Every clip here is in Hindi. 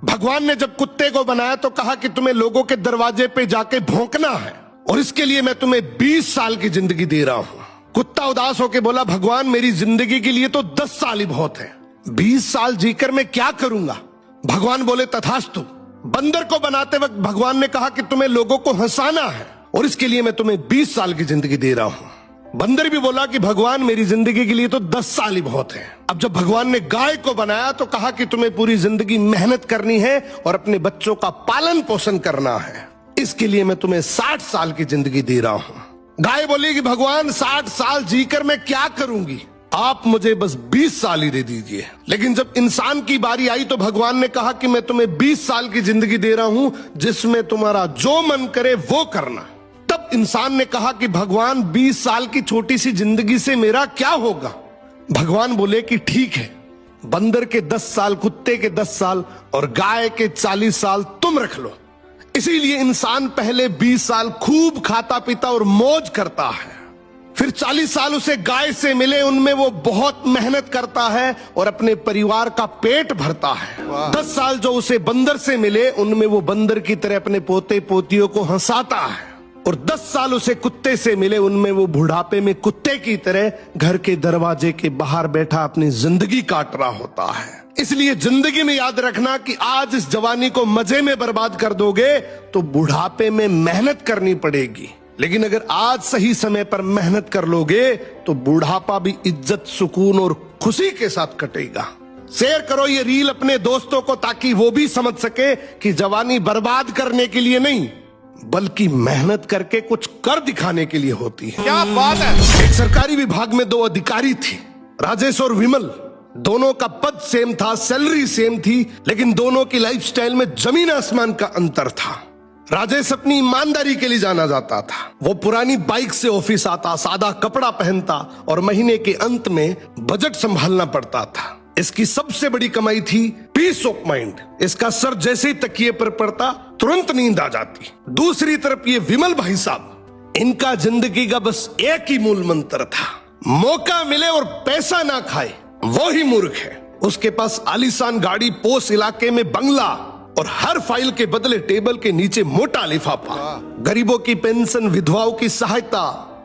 भगवान ने जब कुत्ते को बनाया तो कहा कि तुम्हें लोगों के दरवाजे पे जाके भौंकना है और इसके लिए मैं तुम्हें 20 साल की जिंदगी दे रहा हूं। कुत्ता उदास होकर बोला, भगवान मेरी जिंदगी के लिए तो 10 साल ही बहुत है, 20 साल जीकर मैं क्या करूंगा। भगवान बोले, तथास्तु। बंदर को बनाते वक्त भगवान ने कहा कि तुम्हें लोगों को हंसाना है और इसके लिए मैं तुम्हें 20 साल की जिंदगी दे रहा हूं। बंदर भी बोला कि भगवान मेरी जिंदगी के लिए तो 10 साल ही बहुत है। अब जब भगवान ने गाय को बनाया तो कहा कि तुम्हें पूरी जिंदगी मेहनत करनी है और अपने बच्चों का पालन पोषण करना है, इसके लिए मैं तुम्हें 60 साल की जिंदगी दे रहा हूं। गाय बोली कि भगवान 60 साल जीकर मैं क्या करूंगी, आप मुझे बस 20 साल ही दे दीजिए। लेकिन जब इंसान की बारी आई तो भगवान ने कहा कि मैं तुम्हें 20 साल की जिंदगी दे रहा हूं जिसमें तुम्हारा जो मन करे वो करना। तब इंसान ने कहा कि भगवान 20 साल की छोटी सी जिंदगी से मेरा क्या होगा। भगवान बोले कि ठीक है, बंदर के 10 साल, कुत्ते के 10 साल और गाय के 40 साल तुम रख लो। इसीलिए इंसान पहले 20 साल खूब खाता पीता और मौज करता है, फिर 40 साल उसे गाय से मिले, उनमें वो बहुत मेहनत करता है और अपने परिवार का पेट भरता है। 10 साल जो उसे बंदर से मिले, उनमें वो बंदर की तरह अपने पोते पोतियों को हंसाता है और 10 साल उसे कुत्ते से मिले, उनमें वो बुढ़ापे में कुत्ते की तरह घर के दरवाजे के बाहर बैठा अपनी जिंदगी काट रहा होता है। इसलिए जिंदगी में याद रखना कि आज इस जवानी को मजे में बर्बाद कर दोगे तो बुढ़ापे में मेहनत करनी पड़ेगी, लेकिन अगर आज सही समय पर मेहनत कर लोगे तो बुढ़ापा भी इज्जत, सुकून और खुशी के साथ कटेगा। शेयर करो ये रील अपने दोस्तों को ताकि वो भी समझ सके कि जवानी बर्बाद करने के लिए नहीं बल्कि मेहनत करके कुछ कर दिखाने के लिए होती है। क्या बात है। एक सरकारी विभाग में 2 अधिकारी थे, राजेश और विमल। दोनों का पद सेम था, सैलरी सेम थी, लेकिन दोनों की लाइफस्टाइल में जमीन आसमान का अंतर था। राजेश अपनी ईमानदारी के लिए जाना जाता था। वो पुरानी बाइक से ऑफिस आता, सादा कपड़ा पहनता और महीने के अंत में बजट संभालना पड़ता था। इसकी सबसे बड़ी कमाई थी पीस ऑफ माइंड। इसका सर जैसे ही तकिए पर पड़ता तुरंत नींद आ जाती। दूसरी तरफ ये विमल भाई साहब, इनका जिंदगी का बस एक ही मूल मंत्र था, मौका मिले और पैसा ना खाए वो ही मूर्ख है। उसके पास आलीशान गाड़ी, पोस्ट इलाके में बंगला और हर फाइल के बदले टेबल के नीचे मोटा लिफाफा। गरीबों की पेंशन, विधवाओं की सहायता,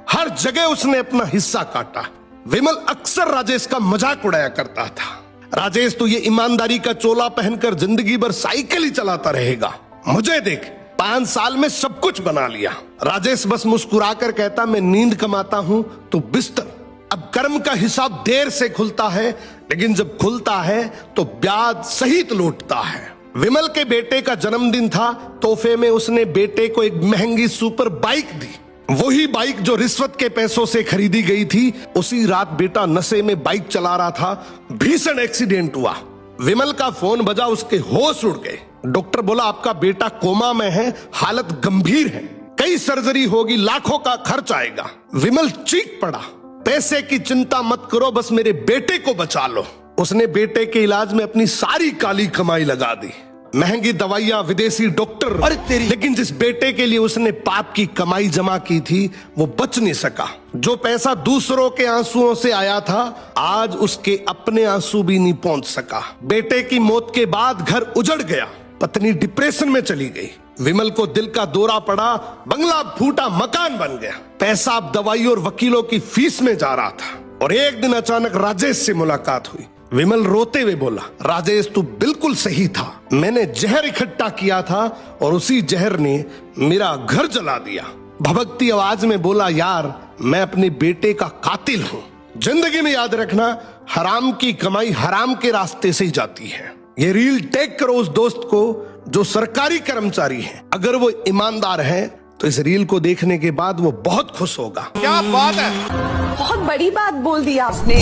हर जगह उसने अपना हिस्सा काटा। विमल अक्सर राजेश का मजाक उड़ाया करता था। राजेश तो ये ईमानदारी का चोला पहनकर जिंदगी भर साइकिल ही चलाता रहेगा, मुझे देख 5 साल में सब कुछ बना लिया। राजेश बस मुस्कुराकर कहता, मैं नींद कमाता हूं तो बिस्तर। अब कर्म का हिसाब देर से खुलता है, लेकिन जब खुलता है तो ब्याज सहित लौटता है। विमल के बेटे का जन्मदिन था, तोहफे में उसने बेटे को एक महंगी सुपर बाइक दी। वही बाइक जो रिश्वत के पैसों से खरीदी गई थी। उसी रात बेटा नशे में बाइक चला रहा था, भीषण एक्सीडेंट हुआ। विमल का फोन बजा, उसके होश उड़ गए। डॉक्टर बोला आपका बेटा कोमा में है, हालत गंभीर है, कई सर्जरी होगी, लाखों का खर्च आएगा। विमल चीख पड़ा, पैसे की चिंता मत करो, बस मेरे बेटे को बचा लो। उसने बेटे के इलाज में अपनी सारी काली कमाई लगा दी, महंगी दवाइयां, विदेशी डॉक्टर। लेकिन जिस बेटे के लिए उसने पाप की कमाई जमा की थी वो बच नहीं सका। जो पैसा दूसरों के आंसुओं से आया था, आज उसके अपने आंसू भी नहीं पहुंच सका। बेटे की मौत के बाद घर उजड़ गया, पत्नी डिप्रेशन में चली गई। विमल को दिल का दौरा पड़ा, बंगला फूटा, मकान बन गया। पैसा अब दवाई और वकीलों की फीस में जा रहा था और एक दिन अचानक राजेश से मुलाकात हुई। विमल रोते हुए बोला, राजेश तू बिल्कुल सही था, मैंने जहर इकट्ठा किया था और उसी जहर ने मेरा घर जला दिया। भभकती आवाज में बोला, यार मैं अपने बेटे का कातिल हूं। जिंदगी में याद रखना, हराम की कमाई हराम के रास्ते से ही जाती है। ये रील टैग करो उस दोस्त को जो सरकारी कर्मचारी है, अगर वो ईमानदार है तो इस रील को देखने के बाद वो बहुत खुश होगा। क्या बात है। बहुत बड़ी बात बोल दी आपने।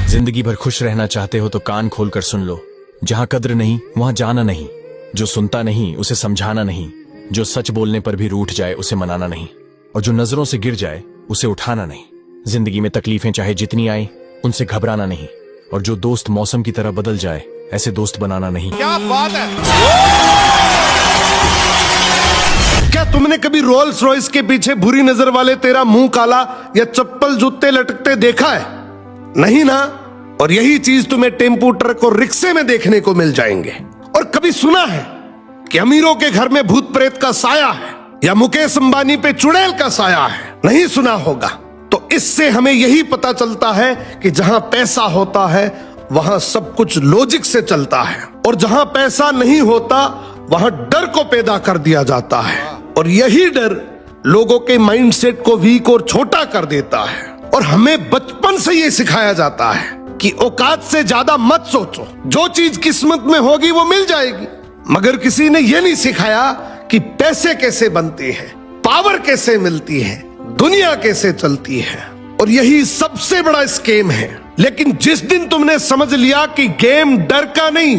जिंदगी भर खुश रहना चाहते हो तो कान खोलकर सुन लो। जहाँ कद्र नहीं वहाँ जाना नहीं, जो सुनता नहीं उसे समझाना नहीं, जो सच बोलने पर भी रूठ जाए उसे मनाना नहीं, और जो नजरों से गिर जाए उसे उठाना नहीं। जिंदगी में तकलीफें चाहे जितनी आए उनसे घबराना नहीं, और जो दोस्त मौसम की तरह बदल जाए ऐसे दोस्त बनाना नहीं। क्या बात है। क्या तुमने कभी रोल्स रॉयस के पीछे बुरी नजर वाले तेरा मुंह काला या चप्पल जूते लटकते देखा है? नहीं ना। और यही चीज तुम्हें टेम्पू, ट्रक और रिक्शे में देखने को मिल जाएंगे। और कभी सुना है कि अमीरों के घर में भूत प्रेत का साया है या मुकेश अंबानी पे चुड़ैल का साया है? नहीं सुना होगा। तो इससे हमें यही पता चलता है कि जहां पैसा होता है वहां सब कुछ लॉजिक से चलता है, और जहां पैसा नहीं होता वहां डर को पैदा कर दिया जाता है, और यही डर लोगों के माइंडसेट को वीक और छोटा कर देता है। और हमें बचपन से ये सिखाया जाता है कि औकात से ज्यादा मत सोचो, जो चीज किस्मत में होगी वो मिल जाएगी। मगर किसी ने ये नहीं सिखाया कि पैसे कैसे बनते हैं, पावर कैसे मिलती है, दुनिया कैसे चलती है। और यही सबसे बड़ा स्केम है। लेकिन जिस दिन तुमने समझ लिया कि गेम डर का नहीं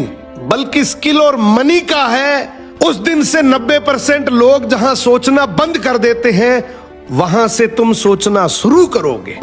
बल्कि स्किल और मनी का है, उस दिन से 90% लोग जहां सोचना बंद कर देते हैं वहां से तुम सोचना शुरू करोगे।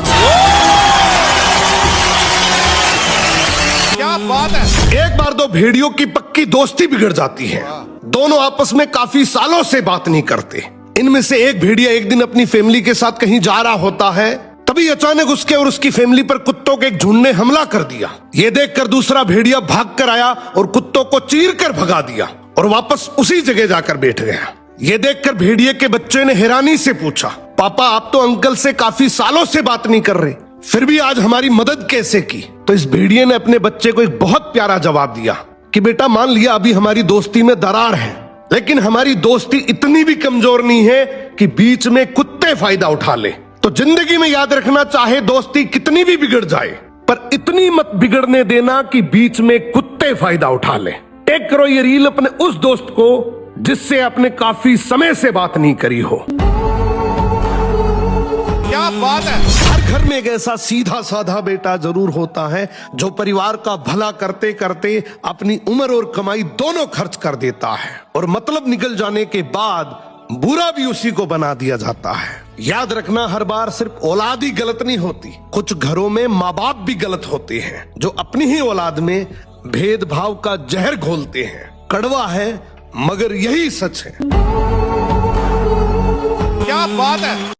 क्या बात है। एक बार दो भेड़ियों की पक्की दोस्ती बिगड़ जाती है। दोनों आपस में काफी सालों से बात नहीं करते। इनमें से एक भेड़िया एक दिन अपनी फैमिली के साथ कहीं जा रहा होता है, तभी अचानक उसके और उसकी फैमिली पर कुत्तों के एक झुंड ने हमला कर दिया। ये देखकर दूसरा भेड़िया भाग कर आया और कुत्तों को चीर कर भगा दिया और वापस उसी जगह जाकर बैठ गया। ये देखकर भेड़िए के बच्चे ने हैरानी से पूछा, पापा आप तो अंकल से काफी सालों से बात नहीं कर रहे, फिर भी आज हमारी मदद कैसे की? तो इस भेड़िए ने अपने बच्चे को एक बहुत प्यारा जवाब दिया कि बेटा मान लिया अभी हमारी दोस्ती में दरार है, लेकिन हमारी दोस्ती इतनी भी कमजोर नहीं है कि बीच में कुत्ते फायदा उठा ले। तो जिंदगी में याद रखना, चाहे दोस्ती कितनी भी बिगड़ जाए पर इतनी मत बिगड़ने देना कि बीच में कुत्ते फायदा उठा ले। टेक करो ये रील अपने उस दोस्त को जिससे आपने काफी समय से बात नहीं करी हो। क्या बात है। हर घर में एक ऐसा सीधा साधा बेटा जरूर होता है जो परिवार का भला करते करते अपनी उम्र और कमाई दोनों खर्च कर देता है, और मतलब निकल जाने के बाद बुरा भी उसी को बना दिया जाता है। याद रखना, हर बार सिर्फ औलाद ही गलत नहीं होती, कुछ घरों में माँ बाप भी गलत होते हैं जो अपनी ही औलाद में भेदभाव का जहर घोलते हैं। कड़वा है मगर यही सच है। क्या बात है।